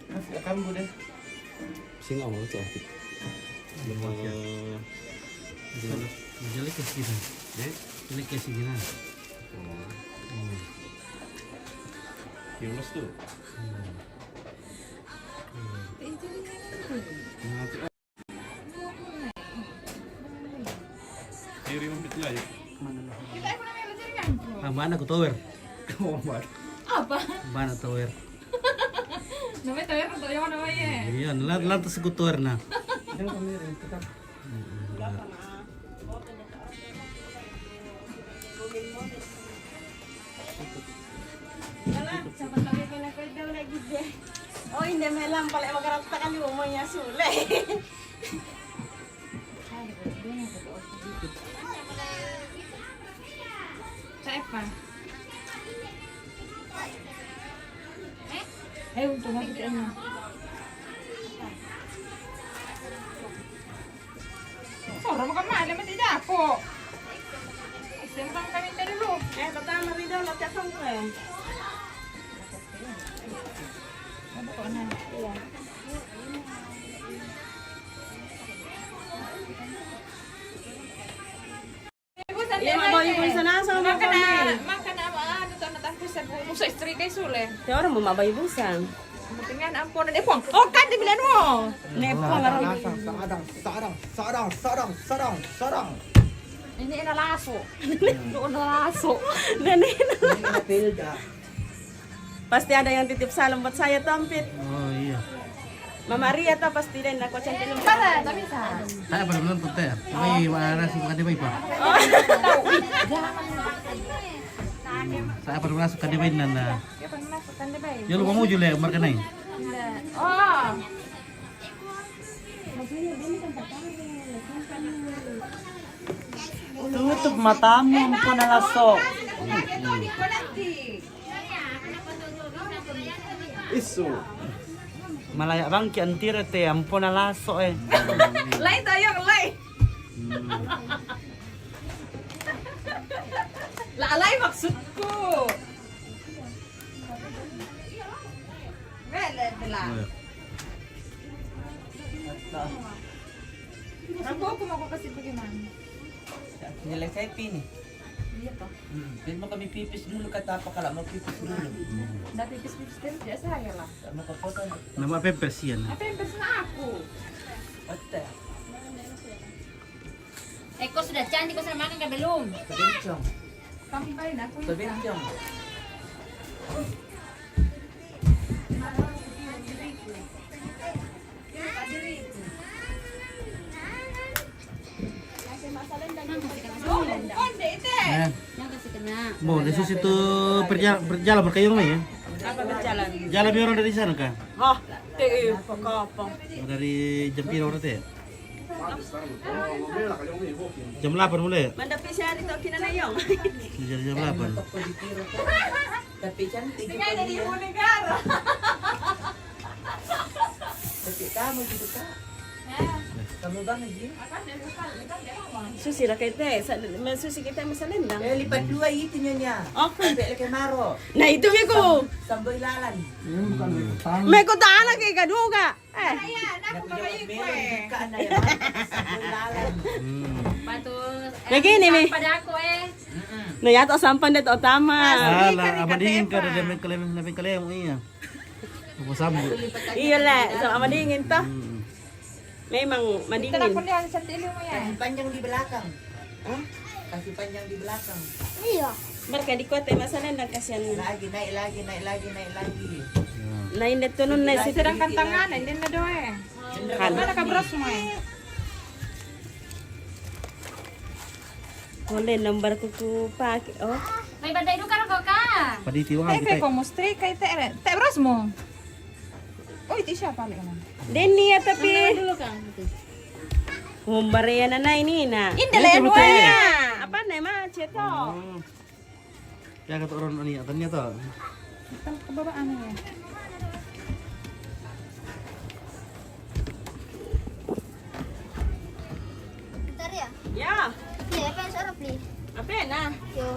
Kamu deh. Sing ngomong tuh. Jelek ya sih kan? Jelek ya sih kan? Yunus tuh. Kiri umpit aja. Mana aku tower? Apa? Mana tower? Namanya tower atau yang namanya? Iya, lantas aku tower nah. Oh, hindi may lang pala magarata ka ni mo niya sule. Sa apa? Untuk masukinnya. Sorry, makan malam tidak aku. Simpan kami dulu. Pertama rin daw natapang ko eh. Iya. Iya, mabawi ko sa nasa mo Makan kami. makan apa? Ano to natapos sa musa istri kay Sule. Kaya orang mo mabay busan. Tingnan ampon na ipong. Oh, kan dibilan mo. Nepo laro. Sarang. Ini inalaso. Doon nalaso. Ganun. Pasti ada yang titip salam buat saya Tampit. Oh iya. Mama Ria ta pasti din ako centilum. Para, tapi sa. Saya baru nonton teh. May mana sih bukan dia pa. Saya baru masuk kan dia nanda. Ya pang masukkan deh, bay. Ya lu mau jule umar kanai. Oh. Tutup matamu po na laso. Isu. Malaya bang ki antira te ampo na laso eh. Lain tayo, lain. Lalay maksudku. Bela. Aku mau kasih bagaimana? Nyelesai pini. Iya toh. Pin mo kami pipis dulu kata apa kalau mau pipis dulu. Nggak pipis-pipis terus ya saya lah. Mau ke foto Nama apa persian? Apa yang pesen aku? hotel. Eko sudah cantik, kau sudah makan kan belum? Kebencong. Tambahin aku ya. Kebencong. Eh, Yang kasih kena. mau di situ berjalan berkayung nih ya. Apa berjalan? Jalan orang dari sana kah? Oh, te pakapang. Dari jam berapa berarti ya? Jam 8 mulai ya? Mandapi siya rito kinanayong. Jam 8. Tapi cantik juga Tinggal dari dia. ibu negara. Tapi kamu gitu kak. Kamu banget Jin. Susi ra kay te, susi kita masalendang. Lipat dua itu nyonya. Okay. Sampai lagi maro. Nah itu ko. Sambil lalan. May kutana kay kaduga. Ayan, aku Naku bawa jawab ibu meron eh. ka na yan. Sambil lalan. Batu. Lagi nih, Mi. Pada aku No yato sampan dito tama. Alah, amadingin ka rin namin kalem iya. Ako sambut. Iya le, so amadingin to. Memang madingin. Telepon dia sa tilo mo yan. Kasih panjang di belakang. Kasih panjang di belakang. Barka di kote masalendang kasihan. Lagi naik lagi naik lagi naik lagi. Nain dito nun na si Sedangkan tangan, hindi na doon eh. Mana ka bros mo eh. Wala number ko ko pa. Oh. may badai dulu kan kau kak. Paditiwan Kay kita. ko mo stray kay te bros mo. Uy, di siya pala naman. Den niya tapi. Dulu kan. Humbareya na ini na. Indala Ito, mo betul eh. ya? Apa na ma cheto? Kaya kata orang ini katanya to. Kababaan na yan. Bentar ya? Ya. Ya, kan seorang please. Apa na? Yo.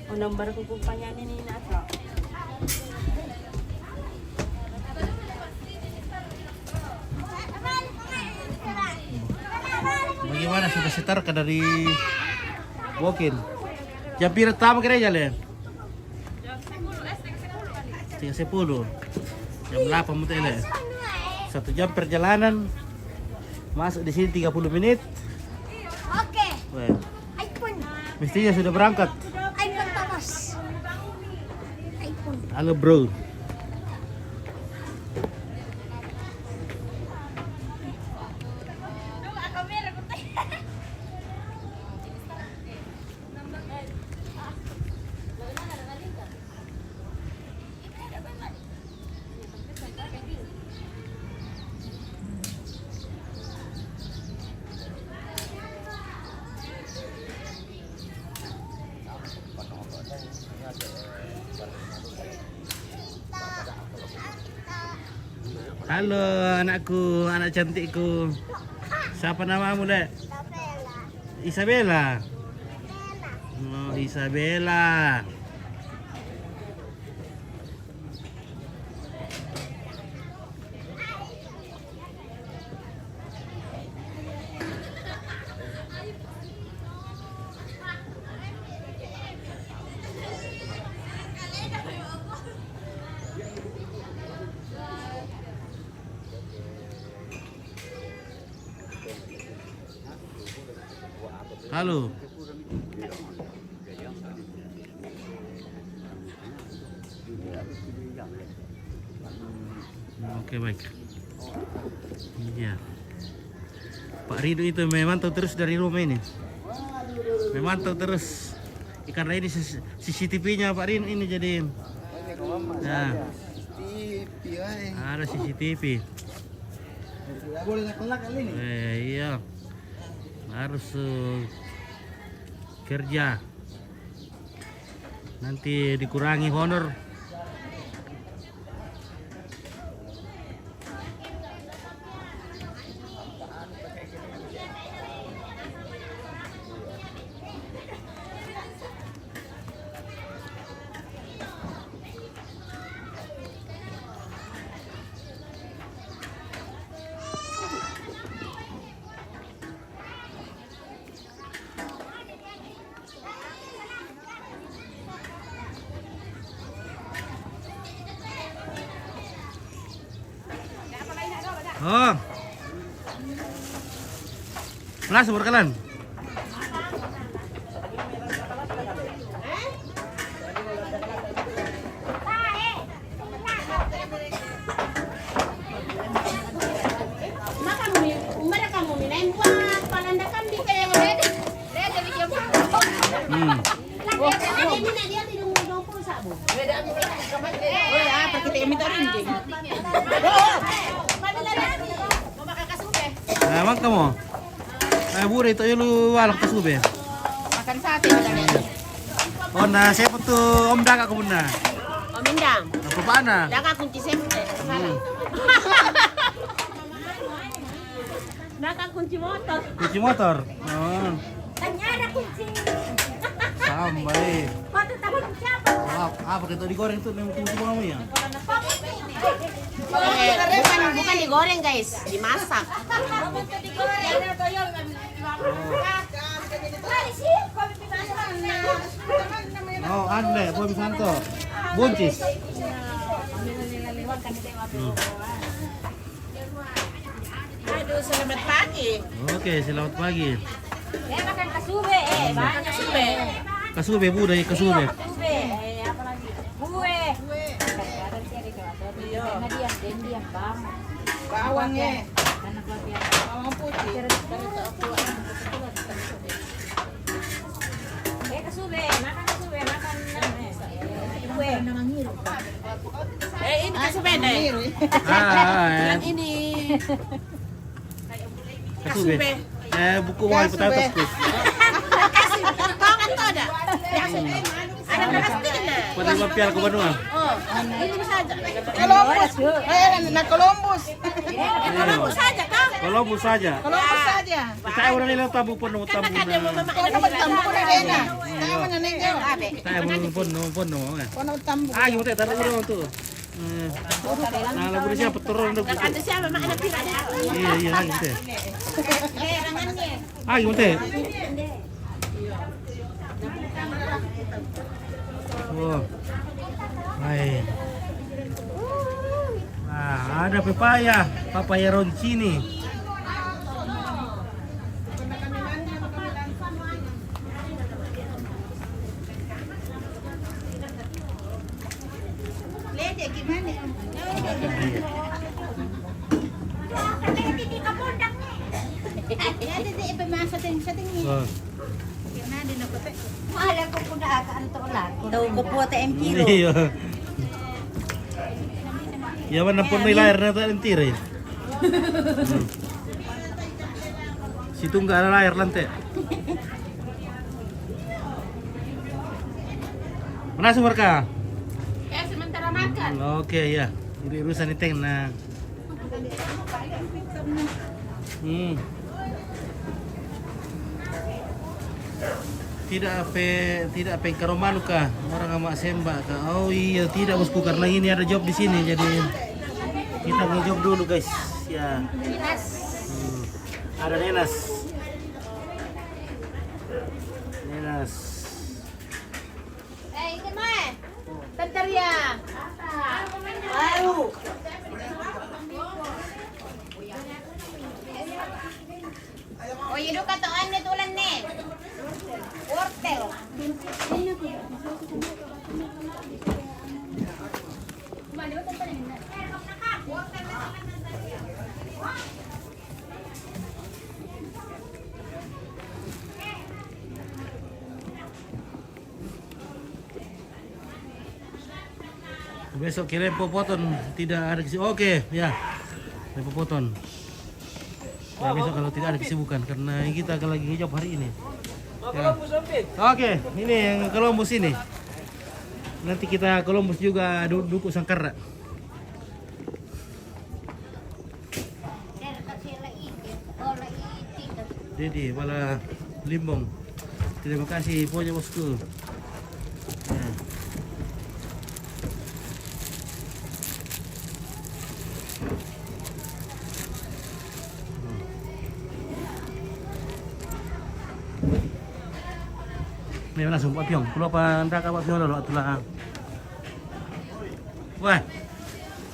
O number ko ko pa yan ni na to. bagaimana sudah setar ka dari Wokin. Jam pira tama kira jalan. Jam 10. Jam 8 mo tayo. 1 jam perjalanan. Masuk di sini 30 menit. Oke. Well, iPhone. mestinya sudah berangkat. iPhone Thomas. iPhone. Halo bro. Halo anakku, anak cantikku. Siapa namamu, Dek? Isabella. Oh, Isabella. Halo. Oke, baik. Iya. Pak Rido itu memantau terus dari rumah ini. Memantau terus. Karena ini CCTV-nya Pak Rido ini jadiin. Nah. Ada CCTV. Boleh nak kali ini. Iya. Harus kerja. Nanti dikurangi honor. Oh. Pelas berkelan. Emang kamu? Bure itu lu walak kasube. Makan sate bilangnya. Oh, nah siapa tuh Om Daka kemana? Om Indang. Apa pana? Daka kunci sempit. Daka kunci motor. Kunci motor. Oh, Tanya ada kunci. sampai. Foto tahu siapa? Apa kita digoreng tuh yang kunci kamu ya? Bukan digoreng guys, dimasak. Oh, ande, Bom Santo. Buncis. Aduh, selamat pagi. Oke, selamat pagi. Makan kasube, banyak Kasube. Kasube bu dari kasube. kasube. Apa lagi? Kue. Karena dia bang. Bawangnya. Karena kelapian. Bawang putih. Kasube, makan kasube, makan kue. Ini kasube deh. Ah, Ini. kasube. Buku mau ikutan terus. Tangan tuh ada. Ada plastiknya. Pada mapial ke Bandung. Oh, ini saja. Columbus. Nak Columbus. Columbus saja kah? Columbus saja. Columbus saja. Saya orang nila tabu pun tabu Kan ada na. mama Kau nak tambu na dena. Tayo man na ninyo. Saya pun no. Kau nak tambu. Ah, gimana taruh orang tu. Nah, lagu siapa turun dong? Ada siapa mak ada pila dia. Iya iya lagi teh. Ah gimana teh? Wow. Baik. Nah, ada papaya roncini. Lede gimana? Hindi ka pundak ni. Ya di ipamasa din sa tingin. Oh. Kina din ako te. Mahal ko puna ka anto lang. Daw ko po ta kilo. Iya. Ya mana pun nilai air nanti tire. Situ nggak ada air lantai. Mana sumber kah? Ya sementara makan. Oke ya, ini urusan itu nah. Tidak apa karomalu kah? Orang amak sembah kah? Oh iya tidak bosku karena ini ada job di sini jadi kita ngejob dulu guys ya. Ada Nenas. Ikan mah. Bentar ya. Ayo. Oh, yun ka to an tulan ni. Wortel. Besok kirim popoton tidak ada kesibukan. Oke, ya. Popoton. Ya, besok kalau tidak ada kesibukan karena kita akan lagi ngejob hari ini. Ya. Oke, ini yang Columbus ini. Nanti kita Columbus juga duku sangkara. Jadi malah limbong. Terima kasih punya bosku. Ya. Ini langsung Pak Piong, kalau apa anda Pak Piong dulu itulah. Wah,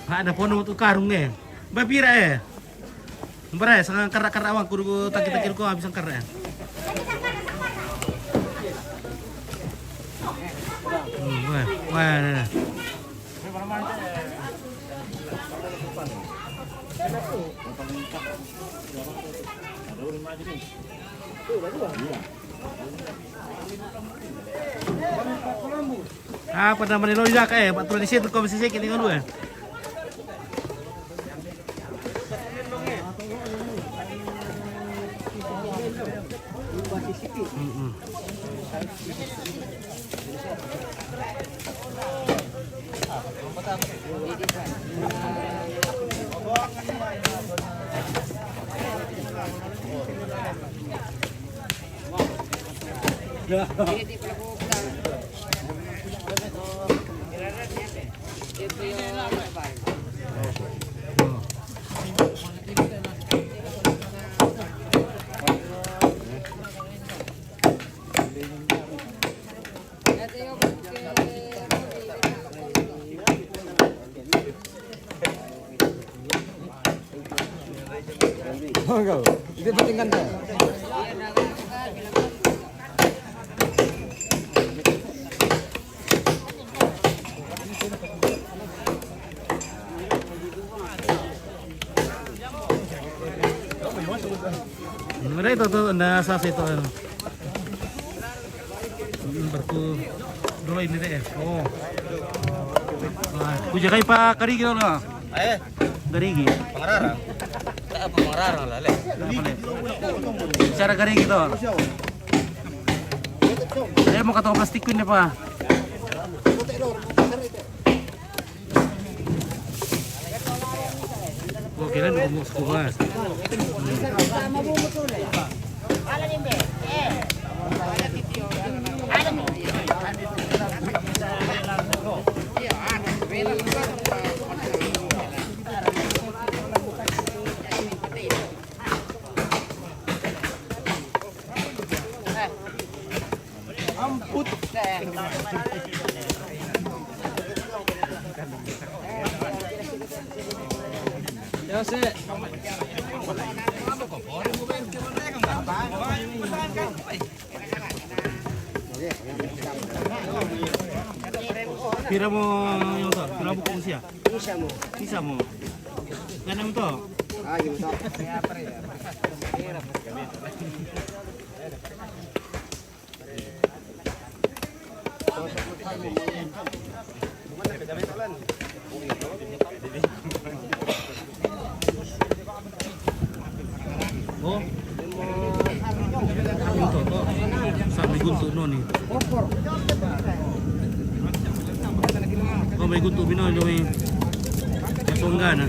ada pono untuk karung nih. Bapira Mbak sangat kerak-kerak awak kudu takir-takir kau habis kerak. Wah. Apa nama ni loja kah? Pak tulis di situ komisi sikit dengan dua. Itu penting kan? Mereka itu nasa itu berku dulu ini deh. Oh, kuja kai pak kari gitu loh. Garigi. Pengarara. Tak pengarara lah le. Cara kari gitu. Saya mau kata plastik ini pak. Oke kan mau sekolah. Amput. Ya sih. Pira mo yung to? Pira mo kung siya? Isa mo. Sisa mo. Ganun mo to? Ayun to. Oh. Yung to, to. Sa may gunto no ni. Oh, may gunto binoy no may kasungga na.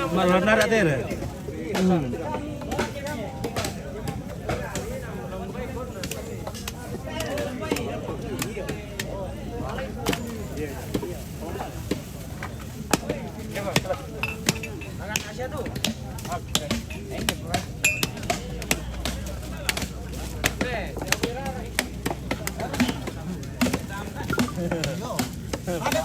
Malah narak tere. Ada